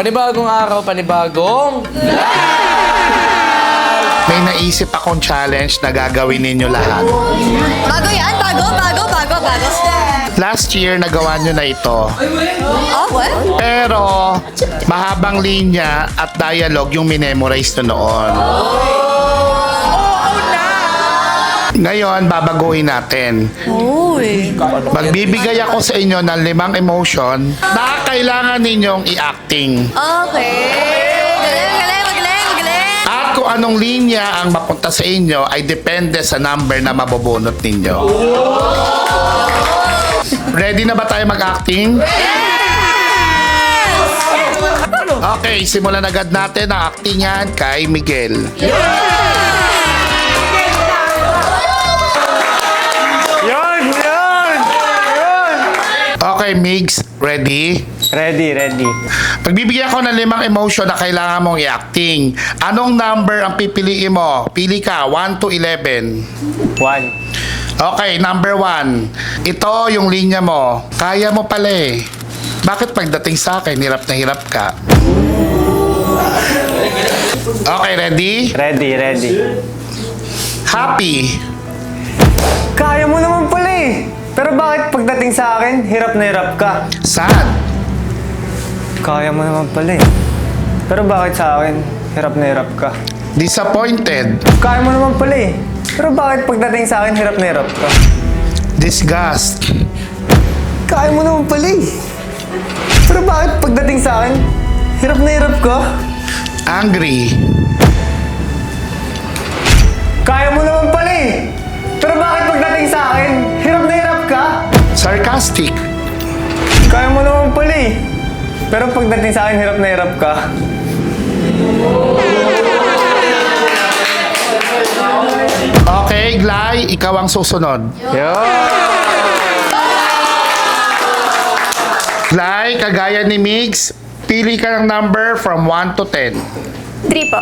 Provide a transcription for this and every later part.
Panibagong araw, panibagong... May naisip akong challenge na gagawin ninyo lahat. Bago yan? Bago. Last year, nagawa nyo na ito. Oh, what? Pero, mahabang linya at dialogue yung minemorize nyo noon. Ngayon, babaguhin natin. Uy. Magbibigay ako sa inyo ng 5 emotion na kailangan ninyong i-acting. Okay. Magaling. At kung anong linya ang mapunta sa inyo ay depende sa number na mabubunot ninyo. Ready na ba tayo mag-acting? Okay, simulan agad natin ang actingan kay Miguel. Yun! Okay, Migs, ready? Ready. Pagbibigyan ko ng 5 emotion na kailangan mong i-acting. Anong number ang pipiliin mo? Pili ka, 1 to 11. 1. Okay, number 1. Ito yung linya mo. Kaya mo pala eh. Bakit pagdating sa akin, hirap na hirap ka? Okay, ready? Ready. Happy. Kaya mo naman pala eh. Pero bakit pagdating sa akin, hirap na hirap ka? Sad. Kaya mo naman pala eh. Pero bakit sa akin, hirap na hirap ka? Disappointed. Kaya mo naman pala eh. Pero bakit pagdating sa akin, hirap na hirap ka? Disgust. Kaya mo naman pala eh. Pero bakit pagdating sa akin, hirap na hirap ka? Angry. Kaya mo naman pala eh. Pero bakit pagdating sa akin, hirap na hirap ka? Sarcastic. Kaya mo naman pala eh. Pero pagdating sa akin, hirap na hirap ka. Okay, Glay, ikaw ang susunod. Glay, kagaya ni Migs, pili ka ng number from 1 to 10. 3 po.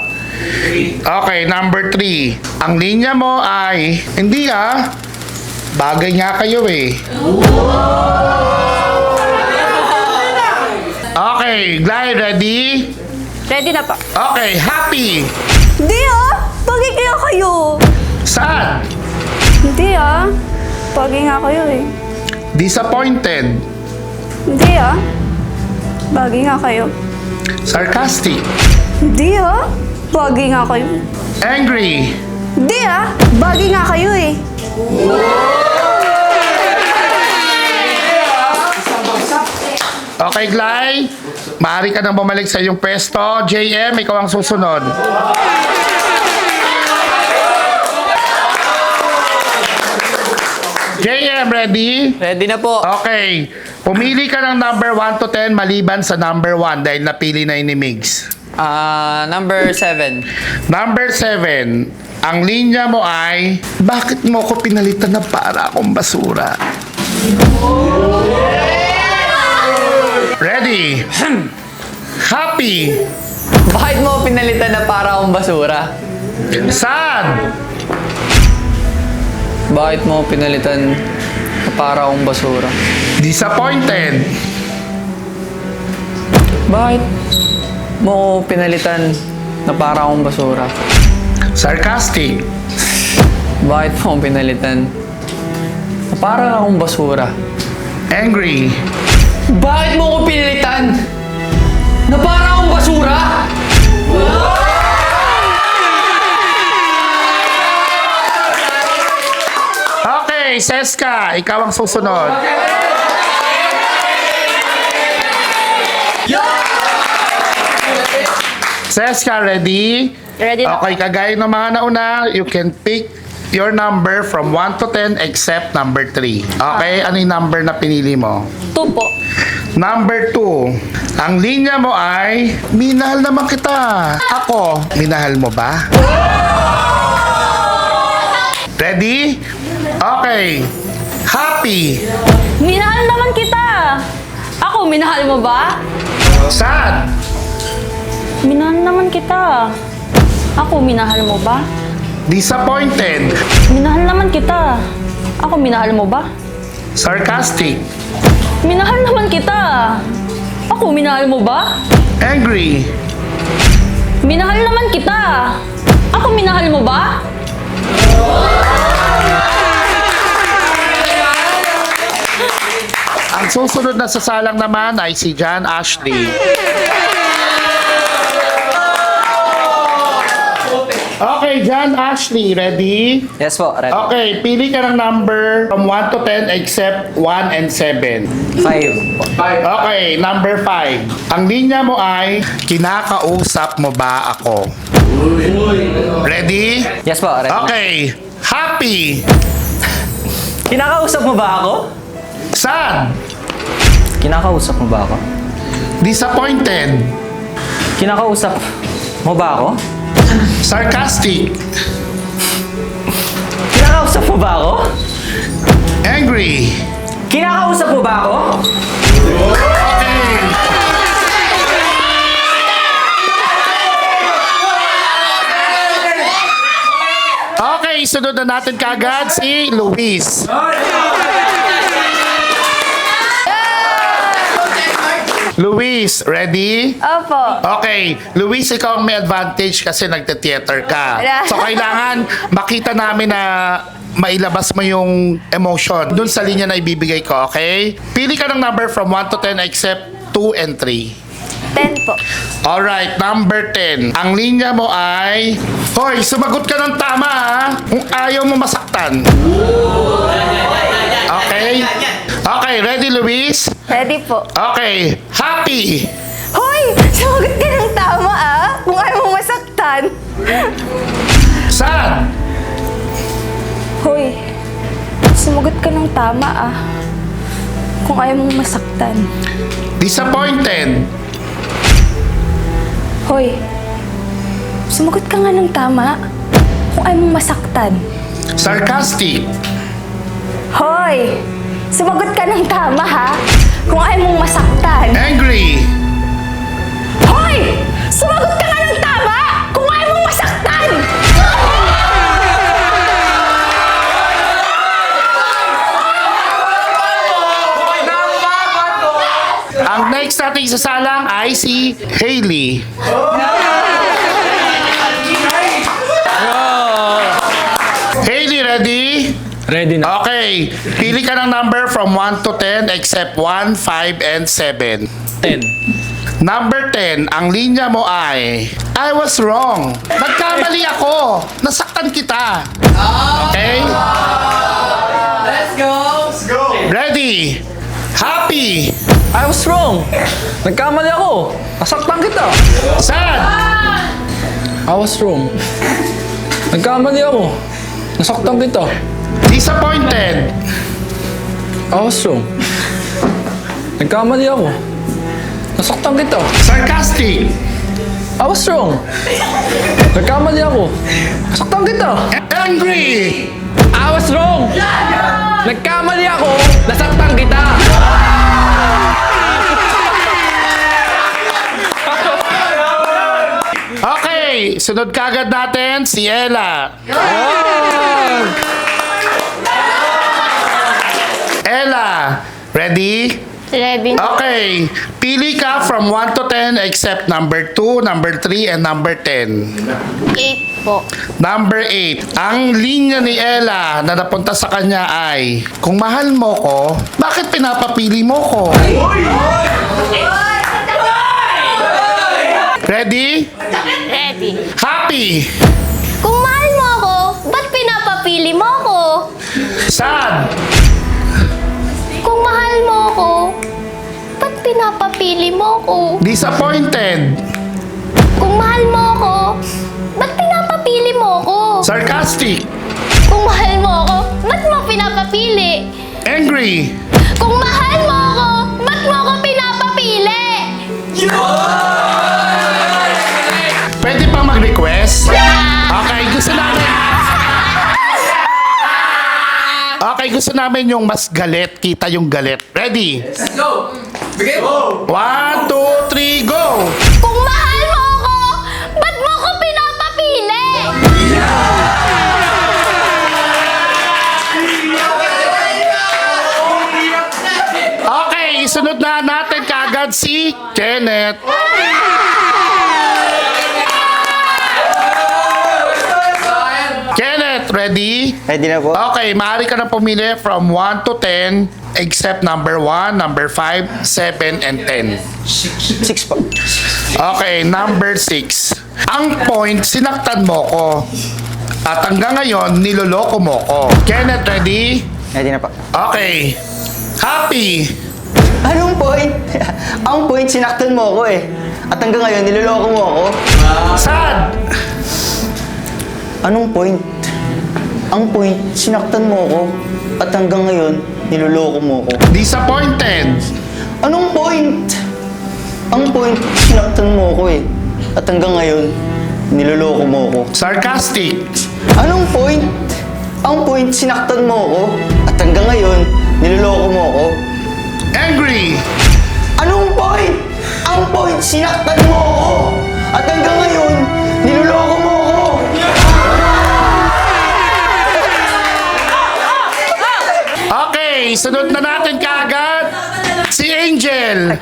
Okay, number 3. Ang linya mo ay, hindi bagay nga kayo eh. Okay, Glay, ready? Ready na po. Okay, happy. Hindi Bagay kaya kayo. Sad. Hindi Bagay nga kayo eh. Disappointed. Hindi Bagay nga kayo. Sarcastic. Hindi Bagay nga kayo. Angry. Hindi Bagay nga kayo eh. Okay, Glay. Maaari ka nang bumalik sa iyong pwesto. JM, ikaw ang susunod. JM, ready? Ready na po. Okay. Pumili ka ng number 1 to 10 maliban sa number 1 dahil napili na yun ni Migs. Number 7. Number 7. Ang linya mo ay, bakit mo ko pinalitan na para akong basura? Ready? Happy. Bakit mo pinalitan na para akong basura? Sad. Bakit mo pinalitan na para akong basura? Disappointed. Bakit mo pinalitan na para akong basura? Sarcastic. Bakit mo pinalitan na para akong basura? Angry. Bakit mo ko pinalitan na para akong basura? Okay, Seska, ikaw ang susunod. Seska, ready? Ready na. Okay, kagaya ng mga nauna, you can pick your number from 1 to 10 except number 3. Okay, ano yung number na pinili mo? 2 po. Number 2. Ang linya mo ay, minahal naman kita. Ako, minahal mo ba? Ready? Okay. Happy. Minahal naman kita. Ako, minahal mo ba? Sad. Minahal naman kita. Ako, minahal mo ba? Disappointed. Minahal naman kita. Ako, minahal mo ba? Sarcastic. Minahal naman kita. Ako, minahal mo ba? Angry. Minahal naman kita. Ako, minahal mo ba? Ang susunod na sasalang naman ay si John Ashley. Okay, John Ashley, ready? Yes po, ready. Okay, pili ka ng number from 1 to 10 except 1 and 7. 5 po. Okay, number 5. Ang linya mo ay, kinakausap mo ba ako? Ready? Yes po, ready. Okay, happy, Kinakausap mo ba ako? sad, Kinakausap mo ba ako? disappointed, Kinakausap mo ba ako? sarcastic, Kinakausap mo ba ako? angry. Kinakausap mo ba ako? Okay. Okay, sunod na natin kagad si Luis. Luis, ready? Opo. Okay, Luis, ikaw ang may advantage kasi nagte-theater ka. So, kailangan makita namin na mailabas mo yung emotion dun sa linya na ibibigay ko, okay? Pili ka ng number from 1 to 10 except 2 and 3. 10 po. Alright, number 10. Ang linya mo ay... Hoy, sumagot ka ng tama ha, kung ayaw mo masaktan. Okay? Okay, ready Luis? Ready po. Okay, happy, Hoy! Sumagot ka ng tama kung ayaw mo masaktan. sad, Hoy! Sumagot ka ng tama kung ayaw mo masaktan. disappointed, Hoy! Sumagot ka nga ng tama kung ayaw mo masaktan. sarcastic, Hoy! Sumagot ka ng tama kung ayaw mong masaktan. angry, Hoy! Sumagot ka nga ng tama kung ayaw mong masaktan! Ang next nating isasalang ay si Hailey. Hailey, ready? Ready na. Okay, pili ka ng number from 1 to 10 except 1, 5, and 7. 10. Number 10, ang linya mo ay, I was wrong. Nagkamali ako. Nasaktan kita. Okay? Let's go! Ready? Happy, I was wrong! Nagkamali ako! Nasaktan kita! sad, I was wrong. Nagkamali ako. Nasaktan kita. disappointed, I was wrong. Nagkamali ako. Nasaktan kita. sarcastic, I was wrong. Nagkamali ako. Nasaktan kita. angry, I was wrong. Nagkamali ako. Nasaktan kita. Okay, sunod kagad natin si Ella. Ella, ready? Ready? Okay, pili ka from 1 to 10 except number 2, number 3, and number 10. 8 po. Number 8, ang linya ni Ella na napunta sa kanya ay, kung mahal mo ko, bakit pinapapili mo ko? Ready? Ready. Happy, Kung mahal mo ako, ba't pinapapili mo ako? sad, Kung mahal mo ako, ba't pinapapili mo ako? disappointed, Kung mahal mo ako, ba't pinapapili mo ako? sarcastic, Kung mahal mo ako, ba't mo pinapapili? angry, Kung mahal mo ako, ba't mo ako pinapapili? pwede pa mag-request? Okay, gusto namin. Okay, gusto namin yung mas galit. Kita yung galit. Ready? Let's go! Bigay mo! 1, 2, 3, go! Kung mahal mo ako, ba't mo ako pinapapili? Okay, isunod na natin kagad kaagad si Kenneth. Kenneth, ready? Ready na po. Okay, maaari ka na pumili from 1 to 10 except number 1, number 5, 7, and 10. 6 po. Okay, number 6. Ang point, sinaktan mo ko. At hanggang ngayon, niloloko mo ko. Kenneth, ready? Ready na po. Okay. Happy. Anong point? Ang point, sinaktan mo ako eh. At hanggang ngayon, niloloko mo ako. Sad. Anong point? Ang point, sinaktan mo ako. At hanggang ngayon, niloloko mo ako. Disappointed. Anong point? Ang point, sinaktan mo ako eh. At hanggang ngayon, niloloko mo ako. Sarcastic. Anong point? Ang point, sinaktan mo ako. At hanggang ngayon, niloloko mo ako. Angry. Anong point? Ang point, sinaktan mo ako. At hanggang ngayon, niloloko mo ako. Okay, sunod na natin kaagad si Angel.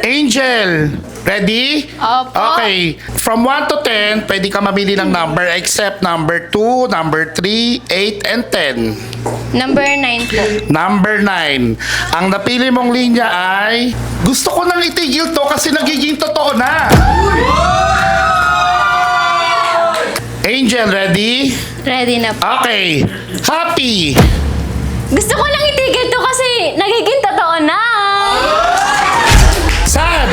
Angel, ready? Opo. Okay, from 1 to 10, pwede ka mamili ng number except number 2, number 3, 8, and 10. Number 9 po. Number 9. Ang napili mong linya ay, gusto ko nang itigil to kasi nagiging totoo na. Angel, ready? Ready na po. Okay. Happy. Gusto ko nang itigil to kasi nagiging totoo na. Sad.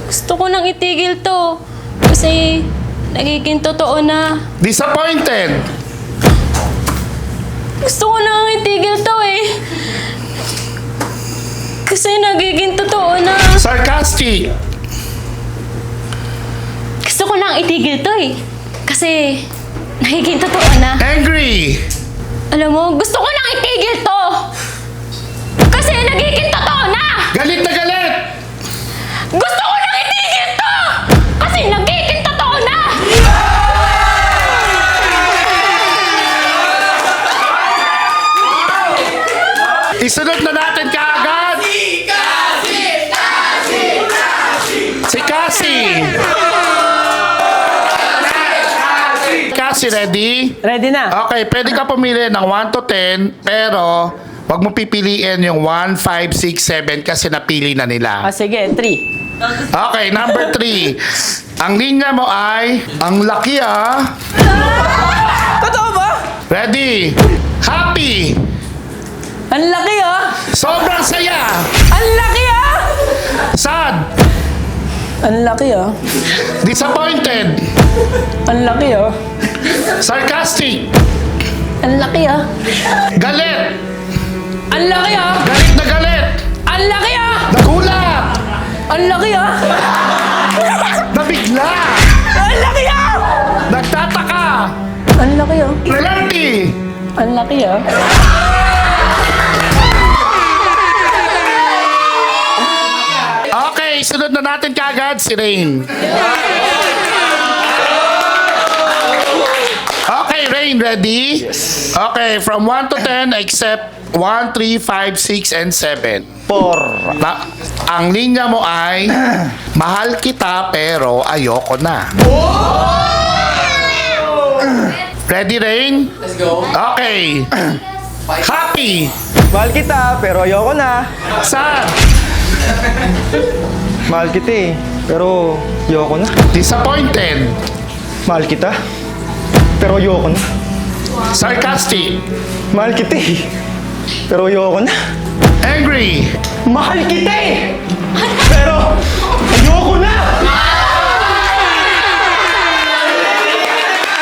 Gusto ko nang itigil to kasi nagiging totoo na. Disappointed. Gusto ko nang itigil to eh. Kasi nagiging totoo na. Sarcastic. Gusto ko nang itigil to eh. Kasi nagiging totoo na. Angry. Alam mo, gusto ko nang itigil to. Kasi nagiging totoo na. Galit na galit. Gusto ko nang itigil to. Kasi nagiging totoo na. Isunod na natin kaagad. Si Cassie. Cassie, ready? Ready na? Okay, pwede ka pumili ng 1 to 10, pero wag mo pipiliin yung 1, 5, 6, 7 kasi napili na nila. Sige, 3. Okay, number 3. Ang linya mo ay, ang laki ah. Totoo ba? Ready? Happy. Ang laki ah! Sobrang saya. Ang laki ah! Sad. Ang laki ah! Disappointed. Ang laki ah! Sarcastic. Ang laki ah! Galit. Ang laki ah! Galit na galit. Ang laki ah! Nagulat. Ang laki ah! Nabigla. Ang laki ah! Nagtataka. Ang laki ah! Relanti. Ang laki ah! Okay, sunod na natin kaagad si Rain. Okay, Rain, ready? Yes. Okay, from 1 to 10 except 1, 3, 5, 6, and 7. 4. Ang linya mo ay, mahal kita pero ayoko na. Ready, Rain? Let's go. Okay. Happy. Mahal kita, pero ayoko na. Sad. Mahal kita eh, pero ayoko na. Disappointed. Mahal kita, pero ayoko na. Sarcastic. Mahal kita eh, pero ayoko na. Angry. Mahal kita eh, pero ayoko na.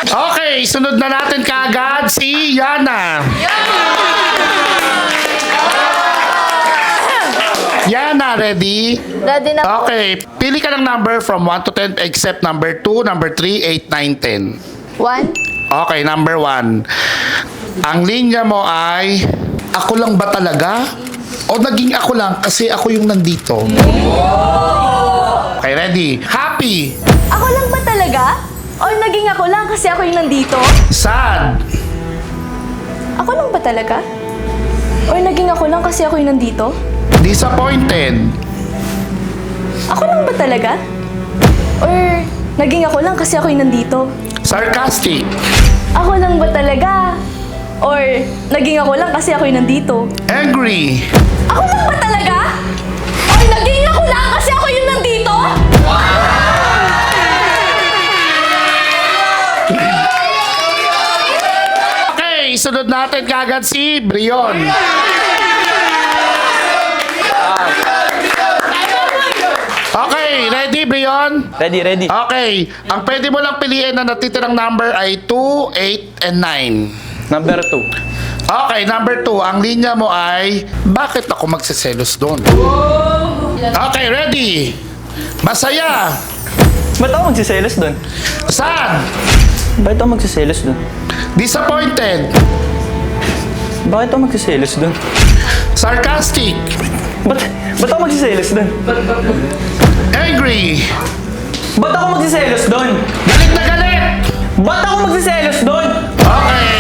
Okay, sunod na natin kaagad si Yana. Yana, ready? Ready na po. Okay, pili ka ng number from 1 to 10 except number 2, number 3, 8, 9, 10. 1. Okay, number 1. Ang linya mo ay, ako lang ba talaga? O naging ako lang kasi ako yung nandito? Okay, ready? Happy. Ako lang ba talaga? O naging ako lang kasi ako yung nandito? Sad. Ako lang ba talaga? Or naging ako lang kasi ako'y nandito? Disappointed. Ako lang ba talaga? Or naging ako lang kasi ako'y nandito? Sarcastic. Ako lang ba talaga? Or naging ako lang kasi ako'y nandito? Angry. Ako lang ba talaga? Or naging ako lang kasi ako yung nandito? Okay, sunod natin kagad si Brion. Okay, ready Brion? Ready. Okay, ang pwede mo lang piliin na natitirang number ay 2, 8, and 9. Number 2. Okay, number 2, ang linya mo ay, bakit ako magsiselos doon? Okay, ready? Masaya. Ba't ako magsiselos doon? Sad. Bakit ako magsiselos doon? Disappointed. Bakit ako magsiselos doon? Sarcastic. Ba't ako magsiselos doon? Angry. Ba't ako magsiselos doon? Galit na galit. Ba't ako magsiselos doon? Okay.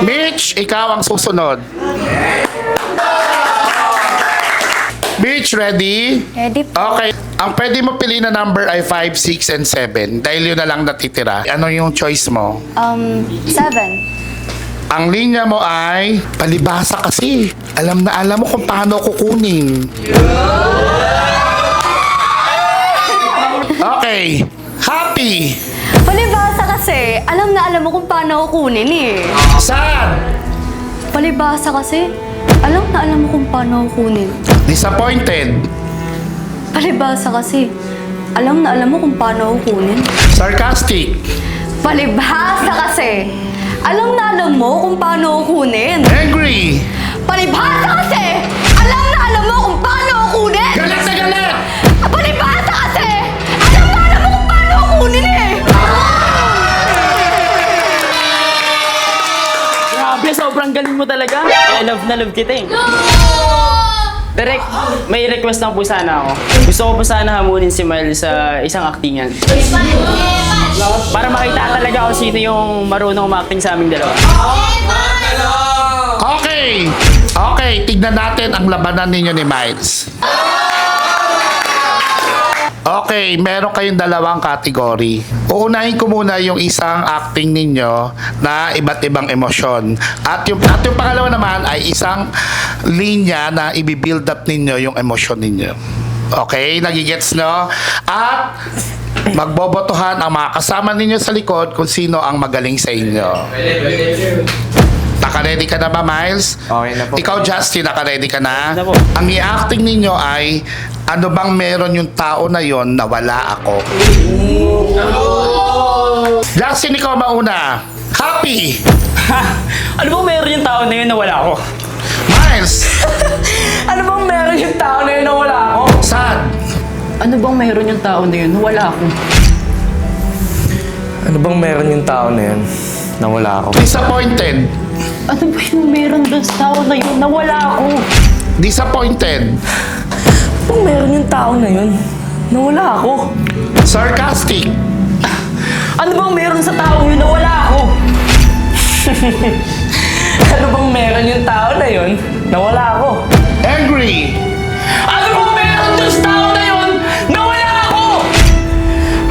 Mitch, ikaw ang susunod. Mitch, ready? Ready? Okay. Ang pwede mo piliin na number ay 5, 6, and 7. Dahil yun na lang natitira. Ano yung choice mo? 7. Ang linya mo ay palibasa kasi. Alam na alam mo kung paano kukunin. Okay. Happy. Palibasa kasi, alam na alam mo kung paano ako kunin eh. Sad. Palibasa kasi, alam na alam mo kung paano ako kunin. Disappointed. Palibasa kasi, alam na alam mo kung paano ako kunin. Sarcastic. Palibhasa kasi, alam na alam mo kung paano ako kunin. Angry. Palibhasa kasi, alam na alam mo kung paano ako kunin. Galit na galit. Palibhasa kasi, alam na alam mo kung paano ako kunin eh. Grabe, sobrang galing mo talaga. I love na love kita eh. Direk, may request lang po sana ako. Gusto ko po sana hamunin si Miles sa isang actingan. Para makita talaga kung sino yung marunong umacting sa aming dalawa. Okay. Okay, tignan natin ang labanan ninyo ni Miles. Okay, meron kayong dalawang kategory. Uunahin ko muna yung isang acting ninyo na iba't ibang emosyon. At yung pangalawa naman ay isang linya na i-build up ninyo yung emosyon ninyo. Okay, nagigets no? At magbobotohan ang mga kasama ninyo sa likod kung sino ang magaling sa inyo. Naka-ready ka na ba, Miles? Okay na po. Ikaw, Justin, naka-ready ka na? Na po. Ang i-acting ninyo ay ano bang meron yung tao na yon na wala ako? Justin, ikaw mauna. Happy! Ano bang meron yung tao na yun na wala ako? Miles! Ano bang meron yung tao na yun na wala ako? Sad! Ano bang meron yung tao na yun na wala ako? Ano bang meron yung tao na yun na wala ako? Disappointed! Ano ba yung meron doon sa tao na yun na wala ako? Disappointed! Ano bang meron yung tao na yun na wala ako? Sarcastic! Ano bang meron sa tao yun na wala ako? Ano bang meron yung tao na yun na wala ako? Angry! Ano bang meron doon sa tao na yun na wala ako?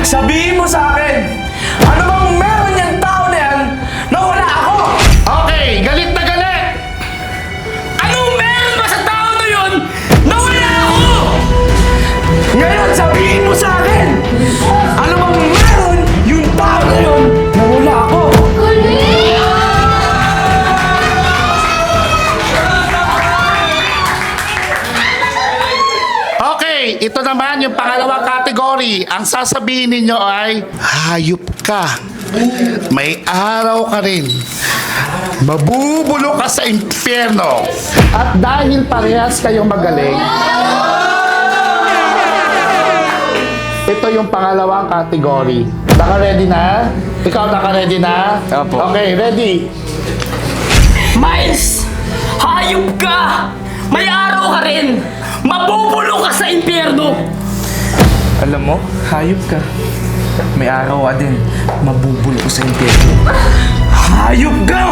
Sabihin mo sa akin, ano bang meron yung tao na yan na wala ako? Okay, galit na galit! Anong meron ba sa tao na yun na wala ako? Ngayon, sabihin mo sa akin, ano bang meron yung tao na yun na wala ako? Okay, ito naman yung pangalawang category. Ang sasabihin ninyo ay, hayop ka. May araw ka rin. Mabubulo ka sa impyerno. At dahil parehas kayong magaling, ito yung pangalawang category. Naka-ready na? Ikaw naka-ready na? Apo. Okay, ready? Miles! Hayop ka! May araw ka rin! Mabubulo ka sa impyerno! Alam mo, hayop ka. May araw ka din, mabubulok ka sa impyerno. Hayop ka!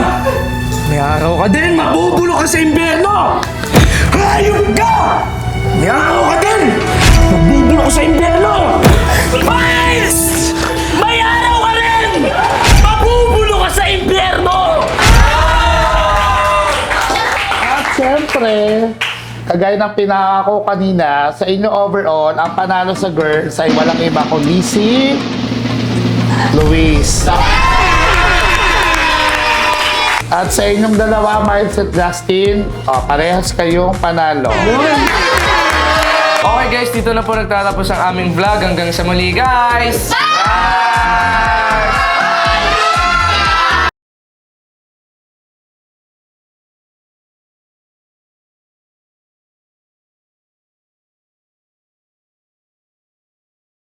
May araw ka din, mabubulok ka sa impyerno! Hayop ka! May araw ka din, mabubulok ka sa impyerno! Miles! May araw ka rin! Mabubulok ka sa impyerno! At syempre, kagaya ng pinangako kanina, sa inyo overall, ang panalo sa girls ay walang iba kundi si Luis. At sa inyong dalawa, Miles at Justin, parehas kayong panalo. Okay guys, dito na po nagtatapos ang aming vlog. Hanggang sa muli guys! Bye!